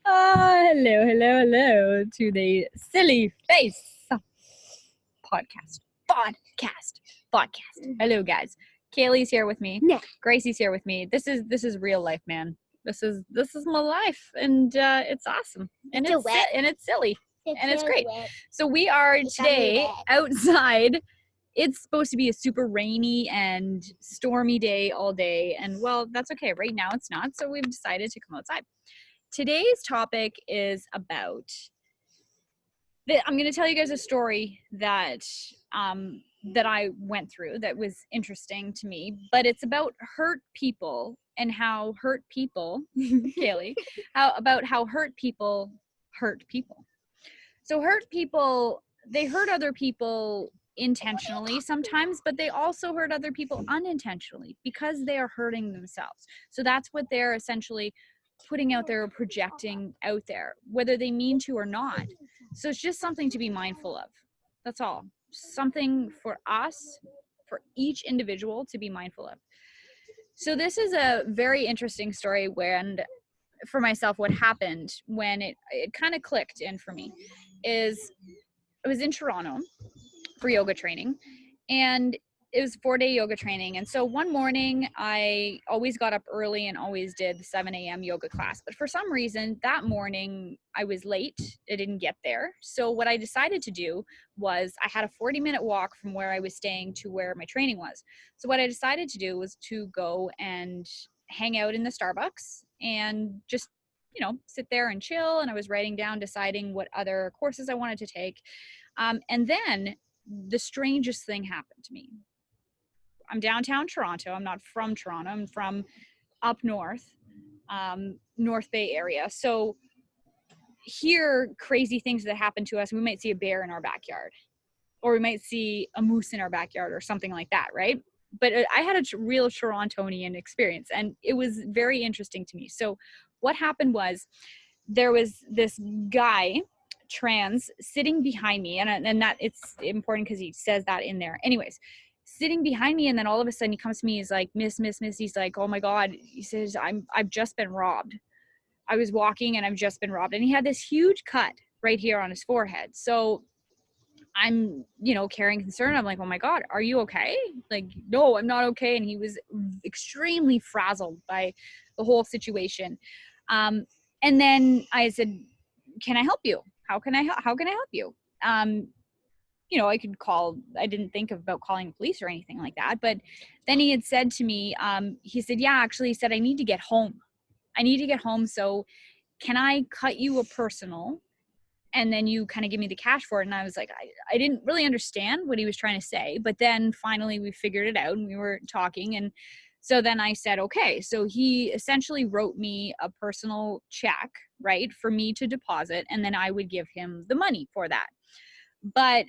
Hello to the Silly Face Podcast. Hello, guys. Kaylee's here with me. Yeah. Gracie's here with me. This is real life, man. This is my life, and it's awesome, and it's silly, and it's great. So we are today outside. It's supposed to be a super rainy and stormy day all day, and well, that's okay. Right now it's not, so we've decided to come outside. Today's topic is about I'm going to tell you guys a story that I went through that was interesting to me, but it's about hurt people and how hurt people, Kaylee, how hurt people hurt people. So hurt people, they hurt other people intentionally sometimes, but they also hurt other people unintentionally because they are hurting themselves. So that's what they're essentially putting out there, projecting out there, whether they mean to or not. So it's just something to be mindful of. That's all. Something for us, for each individual to be mindful of. So this is a very interesting story for myself, what happened when it kind of clicked in for me is I was in Toronto for yoga training, and it was 4-day yoga training. And so one morning I always got up early and always did the 7 a.m. yoga class. But for some reason that morning I was late. I didn't get there. So what I decided to do was I had a 40-minute walk from where I was staying to where my training was. So what I decided to do was to go and hang out in the Starbucks and just, sit there and chill. And I was writing down, deciding what other courses I wanted to take. And then the strangest thing happened to me. I'm downtown Toronto. I'm not from Toronto. I'm from up north, North Bay area. So here, crazy things that happen to us. We might see a bear in our backyard, or we might see a moose in our backyard or something like that, right? But I had a real Torontonian experience, and it was very interesting to me. So what happened was there was this guy, trans, sitting behind me, and that it's important because he says that in there. Anyways, sitting behind me, and then all of a sudden he comes to me, he's like, miss, he's like, oh my God, he says, I've just been robbed. I was walking and I've just been robbed. And he had this huge cut right here on his forehead. So I'm, carrying concern. I'm like, oh my God, are you okay? Like, no, I'm not okay. And he was extremely frazzled by the whole situation. And then I said, can I help you? How can I help you? I could call, I didn't think about calling the police or anything like that. But then he had said to me, he said, yeah, actually, he said, I need to get home. So can I cut you a personal? And then you kind of give me the cash for it. And I was like, I didn't really understand what he was trying to say. But then finally we figured it out and we were talking. And so then I said, okay. So he essentially wrote me a personal check, right, for me to deposit. And then I would give him the money for that. But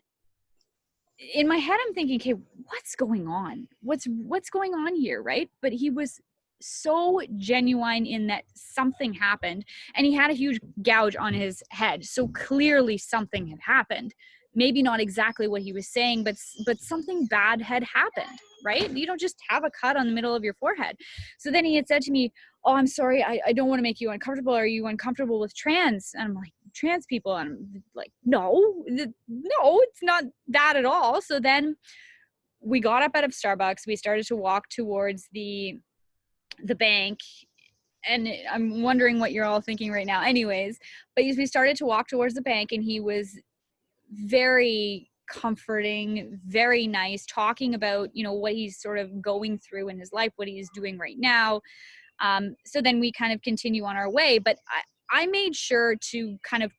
in my head, I'm thinking, okay, what's going on? What's going on here, right? But he was so genuine in that something happened, and he had a huge gouge on his head. So clearly something had happened. Maybe not exactly what he was saying, but something bad had happened, right? You don't just have a cut on the middle of your forehead. So then he had said to me, oh, I'm sorry, I don't want to make you uncomfortable. Are you uncomfortable with trans? And I'm like, trans people? And I'm like, no, it's not that at all. So then we got up out of Starbucks. We started to walk towards the bank. And I'm wondering what you're all thinking right now. Anyways, but we started to walk towards the bank, and he was very comforting, very nice, talking about, what he's sort of going through in his life, what he's doing right now. So then we kind of continue on our way, but I made sure to kind of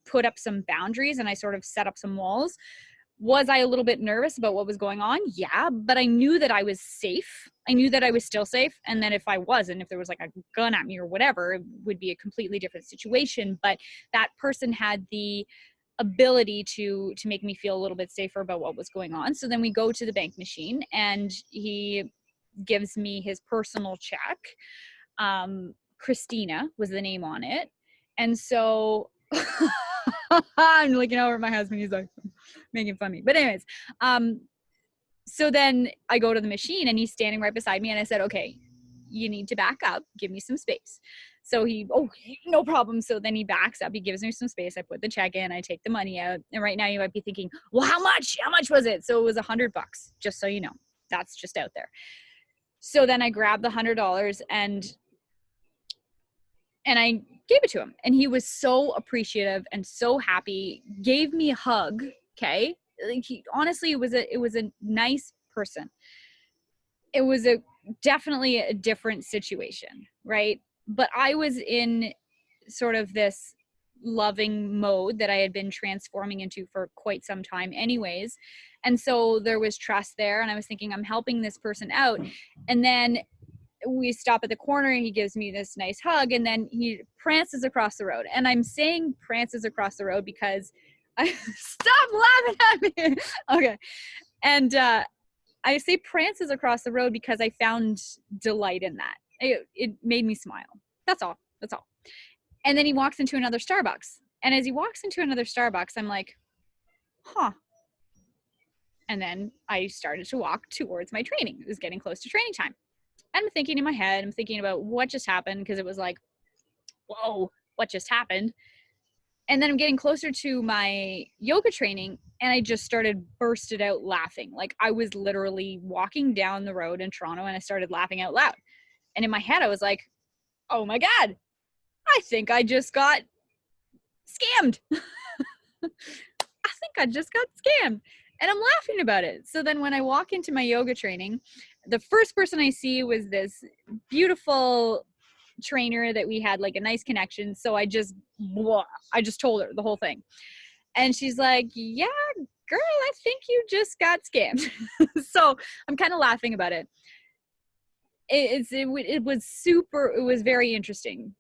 put up some boundaries, and I sort of set up some walls. Was I a little bit nervous about what was going on? Yeah, but I knew that I was safe. I knew that I was still safe. And then if I wasn't, if there was like a gun at me or whatever, it would be a completely different situation. But that person had the ability to make me feel a little bit safer about what was going on. So then we go to the bank machine, and he gives me his personal check. Christina was the name on it. And so I'm looking over at my husband. He's like making fun of me. But anyways, So then I go to the machine and he's standing right beside me and I said, okay, you need to back up, give me some space. So no problem. So then he backs up, he gives me some space. I put the check in, I take the money out. And right now you might be thinking, well, how much was it? So it was $100, just so you know, that's just out there. So then I grabbed the $100 and I gave it to him. And he was so appreciative and so happy, gave me a hug. Okay. Like honestly, it was a nice person. It was definitely a different situation, right? But I was in sort of this loving mode that I had been transforming into for quite some time anyways. And so there was trust there. And I was thinking, I'm helping this person out. And then we stop at the corner and he gives me this nice hug and then he prances across the road. And I'm saying prances across the road because stop laughing at me. Okay. And I say prances across the road because I found delight in that. It made me smile. That's all. And then he walks into another Starbucks. And as he walks into another Starbucks, I'm like, huh. And then I started to walk towards my training. It was getting close to training time. I'm thinking in my head, I'm thinking about what just happened because it was like, whoa, what just happened? And then I'm getting closer to my yoga training and I just bursted out laughing. Like I was literally walking down the road in Toronto and I started laughing out loud. And in my head, I was like, oh my God, I think I just got scammed. I think I just got scammed. And I'm laughing about it. So then when I walk into my yoga training, the first person I see was this beautiful trainer that we had like a nice connection. So I just told her the whole thing. And she's like, yeah, girl, I think you just got scammed. So I'm kind of laughing about it. It was very interesting.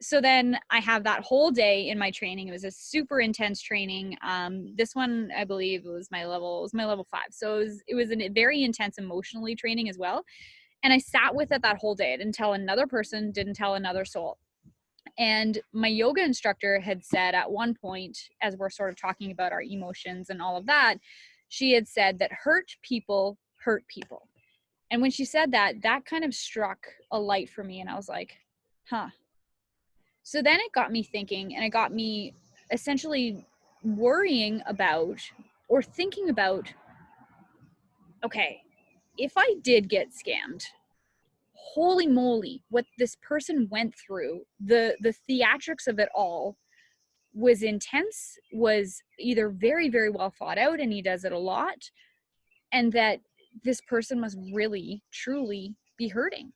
So then I have that whole day in my training. It was a super intense training. This one, I believe it was my level 5. So it was a very intense emotionally training as well. And I sat with it that whole day. I didn't tell another person, didn't tell another soul. And my yoga instructor had said at one point, as we're sort of talking about our emotions and all of that, she had said that hurt people hurt people. And when she said that, that kind of struck a light for me. And I was like, huh. So then it got me thinking, and it got me essentially worrying about or thinking about, okay, if I did get scammed, holy moly, what this person went through, the theatrics of it all was intense, was either very, very well thought out, and he does it a lot, and that this person must really, truly be hurting.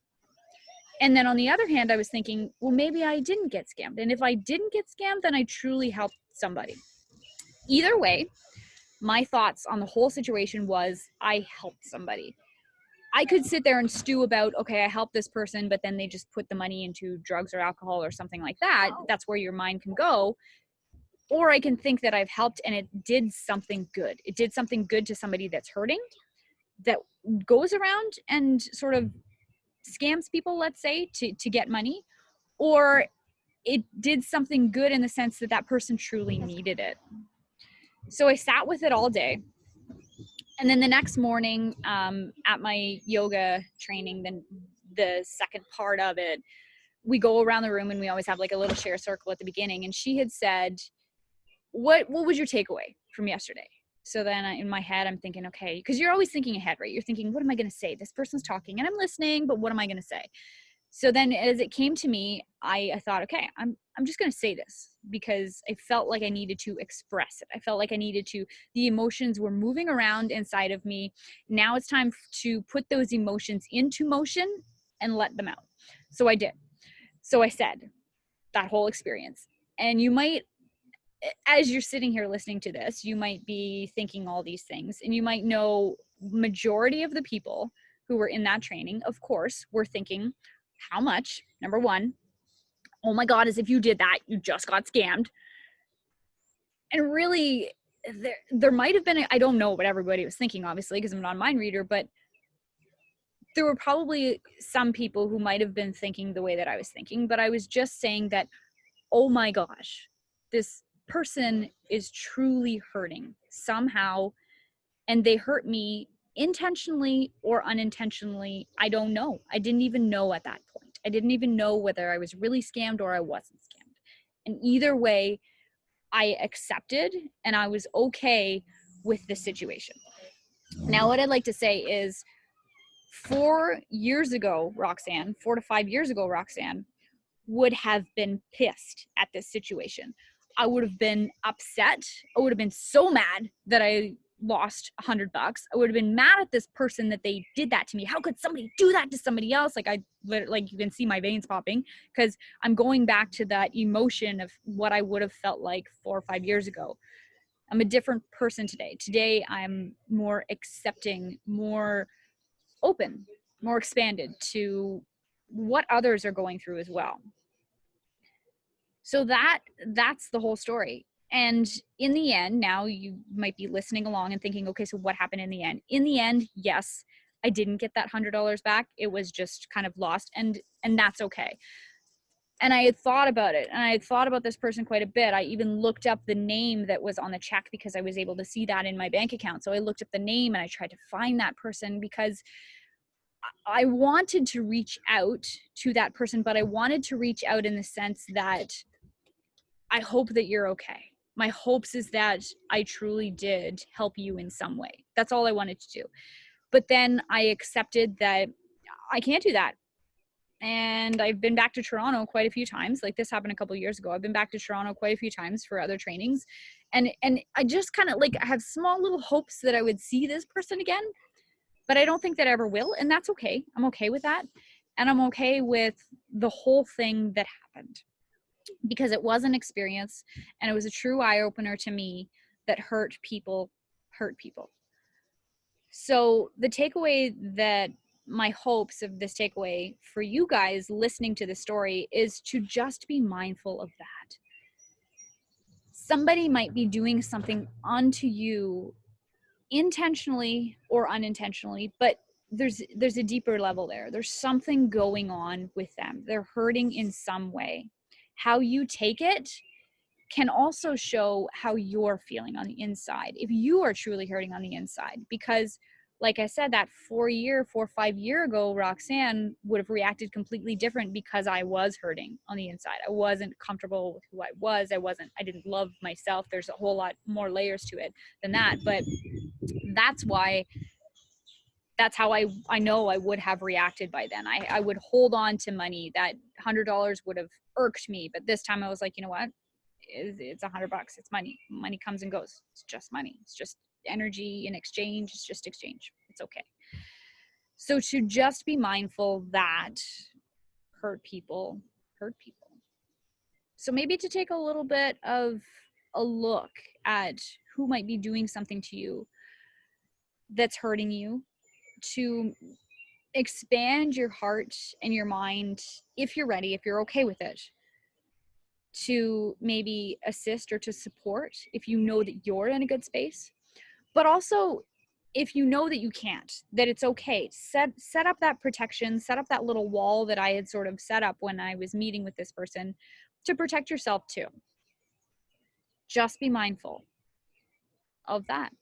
And then on the other hand, I was thinking, well, maybe I didn't get scammed. And if I didn't get scammed, then I truly helped somebody. Either way, my thoughts on the whole situation was I helped somebody. I could sit there and stew about, okay, I helped this person, but then they just put the money into drugs or alcohol or something like that. That's where your mind can go. Or I can think that I've helped and it did something good. It did something good to somebody that's hurting, that goes around and sort of scams people, let's say, to get money. Or it did something good in the sense that that person truly needed it. So I sat with it all day. And then the next morning at my yoga training, then the second part of it, we go around the room and we always have like a little share circle at the beginning. And she had said, what was your takeaway from yesterday? So then in my head, I'm thinking, okay, because you're always thinking ahead, right? You're thinking, what am I going to say? This person's talking and I'm listening, but what am I going to say? So then as it came to me, I thought, okay, I'm just going to say this because I felt like I needed to express it. I felt like I needed to, the emotions were moving around inside of me. Now it's time to put those emotions into motion and let them out. So I did. So I said that whole experience. And you might, as you're sitting here listening to this, you might be thinking all these things, and you might know majority of the people who were in that training, of course, were thinking, how much? Number one, oh my God, as if you did that, you just got scammed. And really, there might have been, I don't know what everybody was thinking, obviously, because I'm not a mind reader, but there were probably some people who might have been thinking the way that I was thinking, but I was just saying that, oh my gosh, this person is truly hurting somehow, and they hurt me intentionally or unintentionally, I don't know. I didn't even know at that point. I didn't even know whether I was really scammed or I wasn't scammed. And either way, I accepted and I was okay with the situation. Now, what I'd like to say is 4 years ago, Roxanne, 4 to 5 years ago, Roxanne would have been pissed at this situation. I would have been upset. I would have been so mad that I lost $100. I would have been mad at this person that they did that to me. How could somebody do that to somebody else? Like you can see my veins popping because I'm going back to that emotion of what I would have felt like 4 or 5 years ago. I'm a different person today. Today, I'm more accepting, more open, more expanded to what others are going through as well. So that's the whole story. And in the end, now you might be listening along and thinking, okay, so what happened in the end? In the end, yes, I didn't get that $100 back. It was just kind of lost, and that's okay. And I had thought about it, and I had thought about this person quite a bit. I even looked up the name that was on the check because I was able to see that in my bank account. So I looked up the name and I tried to find that person because I wanted to reach out to that person, but I wanted to reach out in the sense that I hope that you're okay. My hopes is that I truly did help you in some way. That's all I wanted to do. But then I accepted that I can't do that. And I've been back to Toronto quite a few times. Like this happened a couple of years ago. I've been back to Toronto quite a few times for other trainings. And I just kind of like, I have small little hopes that I would see this person again, but I don't think that I ever will. And that's okay. I'm okay with that. And I'm okay with the whole thing that happened because it was an experience and it was a true eye-opener to me that hurt people hurt people. So the takeaway that my hopes of this takeaway for you guys listening to the story is to just be mindful of that. Somebody might be doing something onto you intentionally or unintentionally, but there's a deeper level there. There's something going on with them. They're hurting in some way. How you take it can also show how you're feeling on the inside, if you are truly hurting on the inside. Because like I said, that 4 or 5 year ago, Roxanne would have reacted completely different because I was hurting on the inside. I wasn't comfortable with who I was. I didn't love myself. There's a whole lot more layers to it than that. But that's how I know I would have reacted by then. I would hold on to money. That $100 would have irked me. But this time I was like, you know what? It's $100. It's money. Money comes and goes. It's just money. It's just energy in exchange. It's just exchange. It's okay. So to just be mindful that hurt people hurt people. So maybe to take a little bit of a look at who might be doing something to you that's hurting you, to expand your heart and your mind, if you're ready, if you're okay with it, to maybe assist or to support if you know that you're in a good space. But also, if you know that you can't, that it's okay, set up that protection, set up that little wall that I had sort of set up when I was meeting with this person to protect yourself too. Just be mindful of that.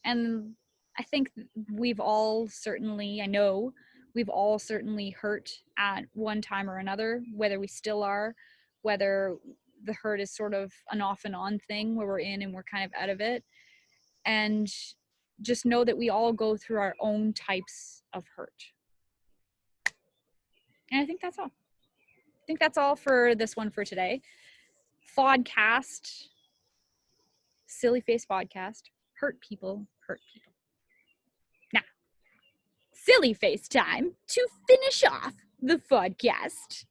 And I think we've all certainly hurt at one time or another, whether we still are, whether the hurt is sort of an off and on thing where we're in and we're kind of out of it. And just know that we all go through our own types of hurt. And I think that's all. I think that's all for this one for today. Fodcast, Silly Face Podcast, hurt people hurt people. Now, silly face time to finish off the Fodcast.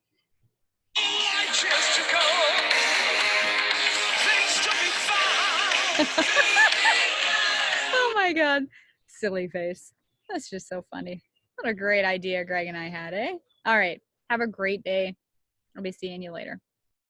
Oh my God. Silly face. That's just so funny. What a great idea Greg and I had, eh? All right. Have a great day. I'll be seeing you later.